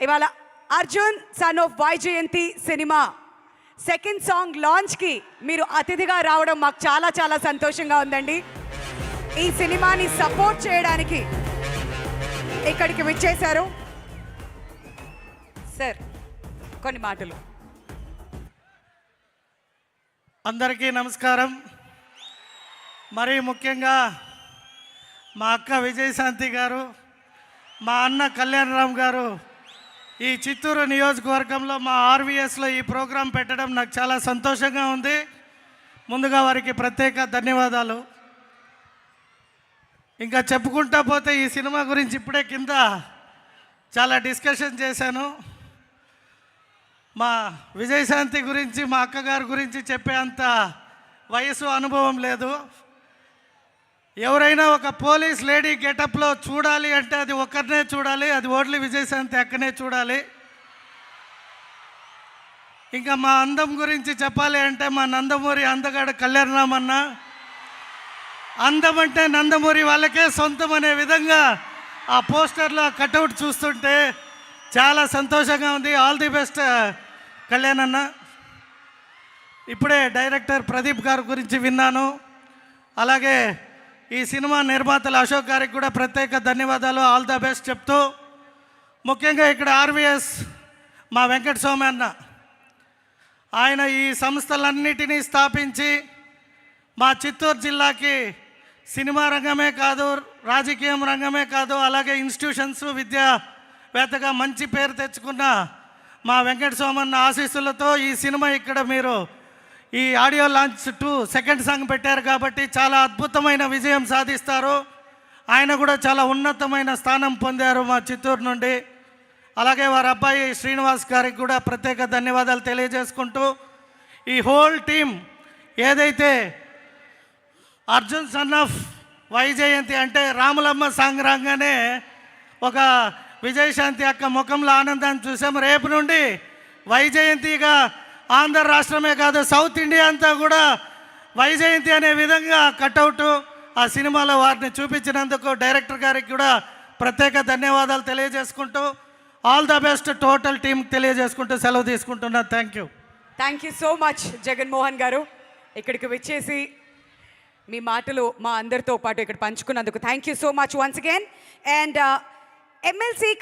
ఇవాళ Arjun son of Vyjayanthi cinema second song లాంచ్కి మీరు అతిథిగా రావడం మాకు చాలా చాలా సంతోషంగా ఉందండి. ఈ సినిమాని సపోర్ట్ చేయడానికి ఇక్కడికి విచ్చేశారు. సార్ కొన్ని మాటలు. అందరికీ నమస్కారం. మరీ ముఖ్యంగా మా అక్క విజయశాంతి గారు, మా అన్న కళ్యాణరామ్ గారు ఈ చిత్తూరు నియోజకవర్గంలో మా ఆర్వీఎస్లో ఈ ప్రోగ్రాం పెట్టడం నాకు చాలా సంతోషంగా ఉంది. ముందుగా వారికి ప్రత్యేక ధన్యవాదాలు. ఇంకా చెప్పుకుంటా పోతే ఈ సినిమా గురించి ఇప్పుడే కింద చాలా డిస్కషన్ చేశాను. మా విజయశాంతి గురించి, మా అక్కగారి గురించి చెప్పే అంత వయసు అనుభవం లేదు. ఎవరైనా ఒక పోలీస్ లేడీ గెటప్లో చూడాలి అంటే అది ఒక్కరినే చూడాలి, అది ఓన్లీ విజయశాంతి అక్కనే చూడాలి. ఇంకా మా అందం గురించి చెప్పాలి అంటే మా నందమూరి అందగాడు కళ్యాణరామ్ అన్న. అందం అంటే నందమూరి వాళ్ళకే సొంతం అనే విధంగా ఆ పోస్టర్లో కటౌట్ చూస్తుంటే చాలా సంతోషంగా ఉంది. ఆల్ ది బెస్ట్ కళ్యాణ్ అన్న. ఇప్పుడే డైరెక్టర్ ప్రదీప్ గారి గురించి విన్నాను. అలాగే ఈ సినిమా నిర్మాతలు అశోక్ గారికి కూడా ప్రత్యేక ధన్యవాదాలు, ఆల్ ద బెస్ట్ చెప్తూ, ముఖ్యంగా ఇక్కడ ఆర్వీఎస్ మా వెంకట స్వామి అన్న, ఆయన ఈ సంస్థలన్నిటినీ స్థాపించి మా చిత్తూరు జిల్లాకి సినిమా రంగమే కాదు, రాజకీయం రంగమే కాదు, అలాగే ఇన్స్టిట్యూషన్స్ విద్యావేత్తగా మంచి పేరు తెచ్చుకున్న మా వెంకట స్వామి అన్న ఆశీస్సులతో ఈ సినిమా ఇక్కడ మీరు ఈ ఆడియో లాంచ్ 2 సెకండ్ సాంగ్ పెట్టారు కాబట్టి చాలా అద్భుతమైన విజయం సాధిస్తారు. ఆయన కూడా చాలా ఉన్నతమైన స్థానం పొందారు మా చిత్తూరు నుండి. అలాగే వారి అబ్బాయి శ్రీనివాస్ గారికి కూడా ప్రత్యేక ధన్యవాదాలు తెలియజేసుకుంటూ, ఈ హోల్ టీం ఏదైతే అర్జున్ సన్ ఆఫ్ వైజయంతి అంటే రాములమ్మ సాంగ్ రాగానే ఒక విజయశాంతి అక్క ముఖంలో ఆనందాన్ని చూసాము. రేపు నుండి వైజయంతిగా ఆంధ్ర రాష్ట్రమే కాదు సౌత్ ఇండియా అంతా కూడా వైజయంతి అనే విధంగా కటౌట్ ఆ సినిమాలో వారిని చూపించినందుకు డైరెక్టర్ గారికి కూడా ప్రత్యేక ధన్యవాదాలు తెలియజేసుకుంటూ, all the best total team తెలియజేసుకుంటూ సెలవు తీసుకుంటున్నా. Thank you so much Jaganmohan గారు, ఇక్కడికి విచ్చేసి మీ మాటలు మా అందరితో పాటు ఇక్కడ పంచుకున్నందుకు thank you so much once again. And MLC